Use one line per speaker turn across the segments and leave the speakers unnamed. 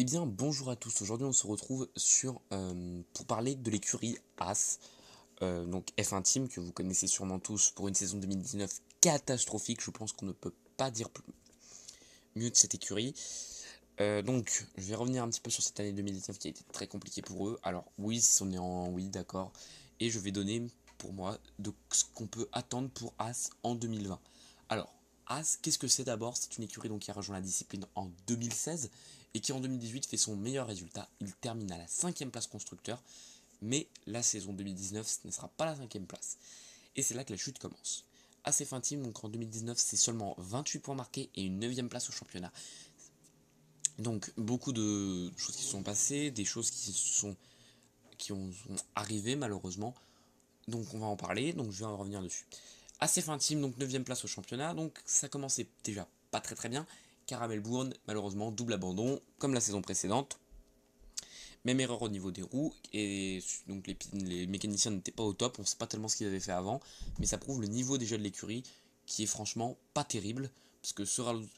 Eh bien, bonjour à tous. Aujourd'hui, on se retrouve pour parler de l'écurie As, donc F1 Team, que vous connaissez sûrement tous pour une saison 2019 catastrophique. Je pense qu'on ne peut pas dire mieux de cette écurie. Donc, je vais revenir un petit peu sur cette année 2019 qui a été très compliquée pour eux. Alors, oui, on est en oui, d'accord. Et je vais donner, pour moi, de ce qu'on peut attendre pour As en 2020. Alors, As, qu'est-ce que c'est d'abord? C'est une écurie donc, qui a rejoint la discipline en 2016 et qui en 2018 fait son meilleur résultat. Il termine à la 5ème place constructeur, mais la saison 2019, ce ne sera pas la 5ème place. Et c'est là que la chute commence. As F1 Team, donc en 2019, c'est seulement 28 points marqués et une 9ème place au championnat. Donc beaucoup de choses qui se sont passées, des choses qui sont arrivées malheureusement. Donc on va en parler, donc je vais en revenir dessus. Assez fin team, donc 9ème place au championnat, donc ça commençait déjà pas très très bien. Caramel Bourne, malheureusement, double abandon, comme la saison précédente. Même erreur au niveau des roues, et donc les mécaniciens n'étaient pas au top, on sait pas tellement ce qu'ils avaient fait avant, mais ça prouve le niveau déjà de l'écurie, qui est franchement pas terrible, parce que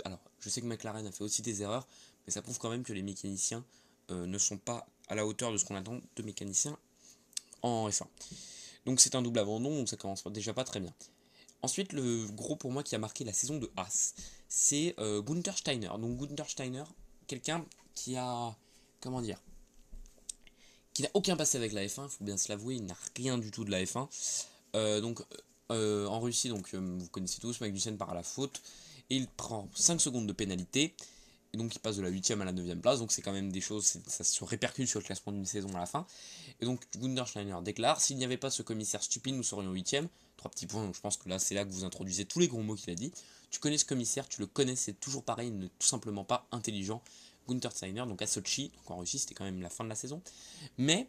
alors je sais que McLaren a fait aussi des erreurs, mais ça prouve quand même que les mécaniciens ne sont pas à la hauteur de ce qu'on attend de mécaniciens en F1. Donc c'est un double abandon, donc ça commence déjà pas très bien. Ensuite, le gros pour moi qui a marqué la saison de Haas, c'est Gunther Steiner. Donc Gunther Steiner, quelqu'un qui a, comment dire, qui n'a aucun passé avec la F1, il faut bien se l'avouer, il n'a rien du tout de la F1. En Russie, vous connaissez tous, Magnussen part à la faute, et il prend 5 secondes de pénalité, et donc il passe de la 8ème à la 9ème place, donc c'est quand même des choses, ça se répercute sur le classement d'une saison à la fin. Et donc Gunther Steiner déclare, s'il n'y avait pas ce commissaire stupide, nous serions 8ème. 3 petits points, donc je pense que là c'est là que vous introduisez tous les gros mots qu'il a dit. Tu connais ce commissaire, tu le connais, c'est toujours pareil, il n'est tout simplement pas intelligent. Gunther Steiner, donc à Sochi, donc en Russie, c'était quand même la fin de la saison. Mais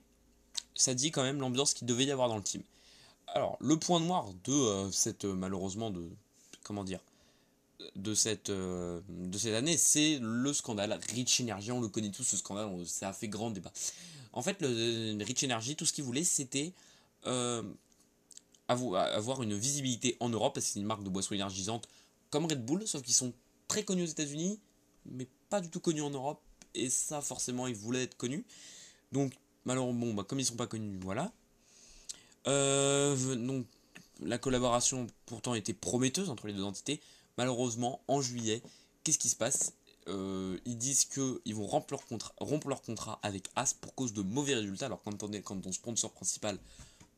ça dit quand même l'ambiance qu'il devait y avoir dans le team. Alors, le point noir de cette, malheureusement, comment dire, de cette année, c'est le scandale. Rich Energy, on le connaît tous, ce scandale, ça a fait grand débat. En fait, le Rich Energy, tout ce qu'il voulait, c'était euh, avoir une visibilité en Europe, parce que c'est une marque de boisson énergisante comme Red Bull, sauf qu'ils sont très connus aux États-Unis, mais pas du tout connus en Europe, et ça, forcément, ils voulaient être connus. Donc, malheureusement, bon, comme ils sont pas connus, voilà. Donc, la collaboration pourtant était prometteuse entre les deux entités. Malheureusement, en juillet, qu'est-ce qui se passe? Ils disent qu'ils vont rompre leur contrat avec As pour cause de mauvais résultats. Alors quand ton sponsor principal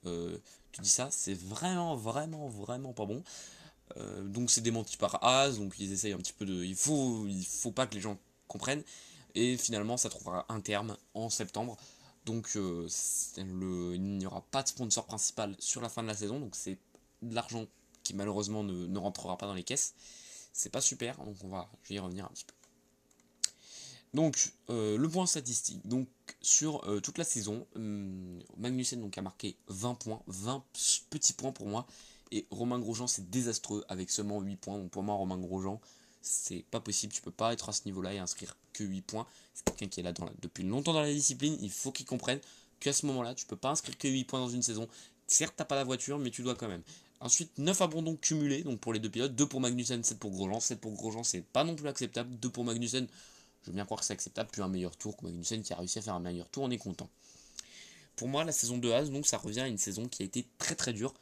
te dit ça, c'est vraiment, vraiment, vraiment pas bon. Donc c'est démenti par As, donc ils essayent un petit peu de... Il faut pas que les gens comprennent. Et finalement, ça trouvera un terme en septembre. Donc il n'y aura pas de sponsor principal sur la fin de la saison. Donc c'est de l'argent qui malheureusement ne rentrera pas dans les caisses. C'est pas super, donc je vais y revenir un petit peu. Donc le point statistique. Donc sur toute la saison, Magnussen donc, a marqué 20 points, 20 petits points pour moi. Et Romain Grosjean, c'est désastreux avec seulement 8 points. Donc pour moi, Romain Grosjean, c'est pas possible. Tu peux pas être à ce niveau-là et inscrire que 8 points. C'est quelqu'un qui est là depuis longtemps dans la discipline. Il faut qu'il comprenne qu'à ce moment-là, tu peux pas inscrire que 8 points dans une saison. Certes, t'as pas la voiture, mais tu dois quand même. Ensuite, 9 abandons cumulés donc pour les deux pilotes. 2 pour Magnussen, 7 pour Grosjean. 7 pour Grosjean, c'est pas non plus acceptable. 2 pour Magnussen, je veux bien croire que c'est acceptable. Plus un meilleur tour. Magnussen qui a réussi à faire un meilleur tour, on est content. Pour moi, la saison de Haas, donc ça revient à une saison qui a été très très dure.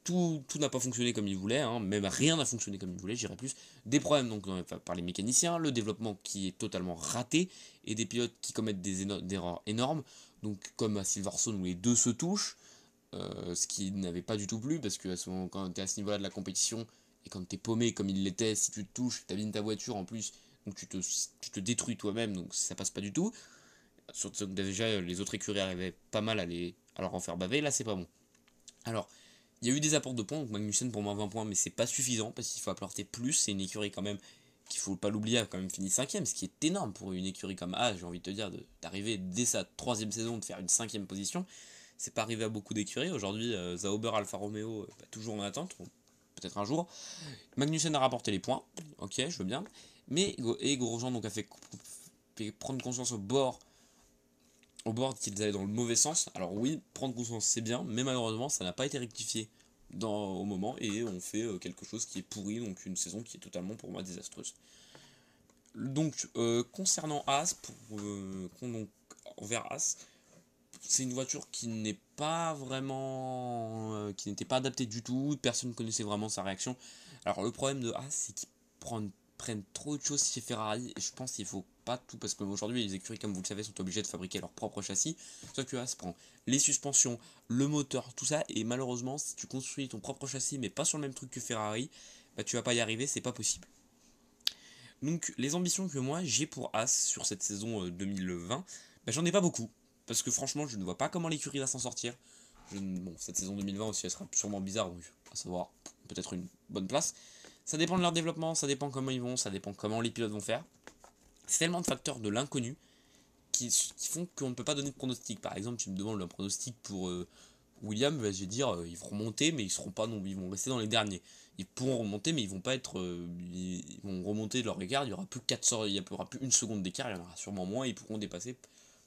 Tout n'a pas fonctionné comme il voulait, hein, même rien n'a fonctionné comme il voulait, j'irais plus. Des problèmes donc par les mécaniciens, le développement qui est totalement raté, et des pilotes qui commettent des erreurs énormes, donc comme à Silverstone où les deux se touchent, ce qui n'avait pas du tout plu, parce que quand tu es à ce niveau-là de la compétition, et quand tu es paumé comme il l'était, si tu te touches, tu abîmes ta voiture en plus, donc tu te détruis toi-même, donc ça passe pas du tout. Surtout que déjà les autres écuries arrivaient pas mal à leur en faire baver, là c'est pas bon. Alors, il y a eu des apports de points, donc Magnussen pour moi 20 points, mais c'est pas suffisant parce qu'il faut apporter plus. C'est une écurie quand même qu'il faut pas l'oublier, a quand même fini 5ème, ce qui est énorme pour une écurie comme A, j'ai envie de te dire, d'arriver dès sa 3ème saison, de faire une 5ème position. C'est pas arrivé à beaucoup d'écuries. Aujourd'hui, Sauber, Alfa Romeo, toujours en attente, peut-être un jour. Magnussen a rapporté les points, ok, je veux bien. Mais Grosjean donc, a fait prendre conscience au board qu'ils allaient dans le mauvais sens. Alors oui, prendre conscience c'est bien, mais malheureusement ça n'a pas été rectifié au moment et on fait quelque chose qui est pourri, donc une saison qui est totalement pour moi désastreuse. Donc, concernant As, donc, envers As, c'est une voiture qui n'est pas vraiment, qui n'était pas adaptée du tout, personne ne connaissait vraiment sa réaction. Alors le problème de As, c'est qu'ils prennent trop de choses chez Ferrari, et je pense qu'il faut pas tout, parce qu'aujourd'hui les écuries, comme vous le savez, sont obligées de fabriquer leur propre châssis, sauf que As prend les suspensions, le moteur, tout ça, et malheureusement, si tu construis ton propre châssis, mais pas sur le même truc que Ferrari, bah tu vas pas y arriver, c'est pas possible. Donc les ambitions que moi j'ai pour As sur cette saison 2020, bah, j'en ai pas beaucoup. Parce que franchement je ne vois pas comment l'écurie va s'en sortir. Bon, cette saison 2020 aussi elle sera sûrement bizarre, donc à savoir peut-être une bonne place. Ça dépend de leur développement, ça dépend comment ils vont, ça dépend comment les pilotes vont faire. C'est tellement de facteurs de l'inconnu qui font qu'on ne peut pas donner de pronostic. Par exemple, tu me demandes un pronostic pour William, bah, je vais dire ils vont remonter, mais ils seront pas non, ils vont rester dans les derniers. Ils pourront remonter, mais ils vont pas être, ils vont remonter de leur écart. Il y aura plus 4, il y aura plus une seconde d'écart, il y en aura sûrement moins. Ils pourront dépasser.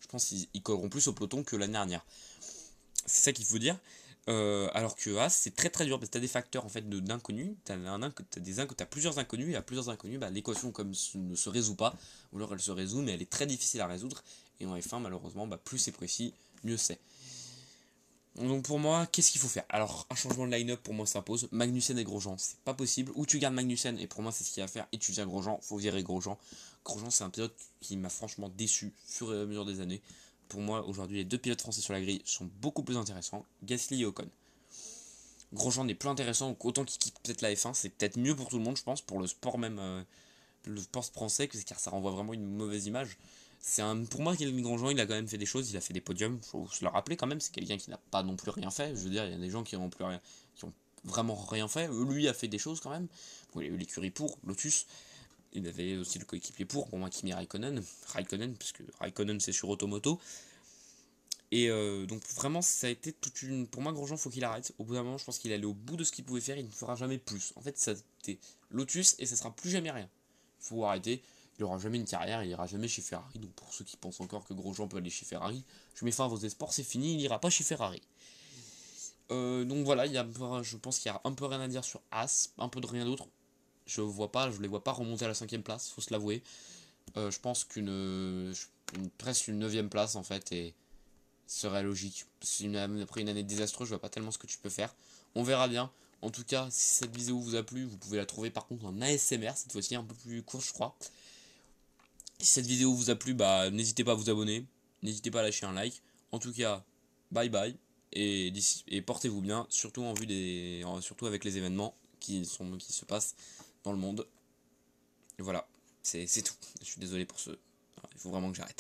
Je pense qu'ils colleront plus au peloton que l'année dernière. C'est ça qu'il faut dire. Alors que As, c'est très très dur parce que tu as des facteurs en fait d'inconnus. Tu as plusieurs inconnus et à plusieurs inconnus, bah, l'équation comme ne se résout pas. Ou alors elle se résout, mais elle est très difficile à résoudre. Et en F1, malheureusement, bah, plus c'est précis, mieux c'est. Donc pour moi, qu'est-ce qu'il faut faire? Alors, un changement de line-up pour moi s'impose. Magnussen et Grosjean, c'est pas possible. Ou tu gardes Magnussen, et pour moi c'est ce qu'il y a à faire, et tu viens Grosjean, faut virer Grosjean. Grosjean, c'est un pilote qui m'a franchement déçu au fur et à mesure des années. Pour moi, aujourd'hui, les deux pilotes français sur la grille sont beaucoup plus intéressants, Gasly et Ocon. Grosjean n'est plus intéressant, donc autant qu'il quitte peut-être la F1, c'est peut-être mieux pour tout le monde, je pense, pour le sport même, le sport français, car ça renvoie vraiment une mauvaise image. Pour moi, Kevin Grosjean, il a quand même fait des choses, il a fait des podiums, faut se le rappeler quand même, c'est quelqu'un qui n'a pas non plus rien fait. Je veux dire, il y a des gens qui ont plus rien, qui ont vraiment rien fait. Lui a fait des choses quand même. Bon, il a eu l'écurie pour, Lotus. Il avait aussi le coéquipier pour moi, Kimi Raikkonen, puisque Raikkonen c'est sur Automoto. Et donc vraiment, ça a été toute une. Pour moi, Grosjean, faut qu'il arrête. Au bout d'un moment, je pense qu'il allait au bout de ce qu'il pouvait faire, il ne fera jamais plus. En fait, ça a été Lotus et ça sera plus jamais rien. Il faut arrêter. Il n'aura jamais une carrière, il ira jamais chez Ferrari. Donc pour ceux qui pensent encore que Grosjean peut aller chez Ferrari, je mets fin à vos espoirs, c'est fini, il n'ira pas chez Ferrari. Donc voilà, je pense qu'il y a un peu rien à dire sur As, un peu de rien d'autre. Je les vois pas remonter à la 5ème place, faut se l'avouer. Je pense presque une 9ème place en fait et serait logique. Après une année désastreuse, je vois pas tellement ce que tu peux faire. On verra bien. En tout cas, si cette vidéo vous a plu, vous pouvez la trouver par contre en ASMR, cette fois-ci un peu plus court je crois. Si cette vidéo vous a plu, bah n'hésitez pas à vous abonner, n'hésitez pas à lâcher un like. En tout cas, bye bye et portez-vous bien, surtout surtout avec les événements qui se passent dans le monde. Et voilà, c'est tout. Je suis désolé pour ce. Il faut vraiment que j'arrête.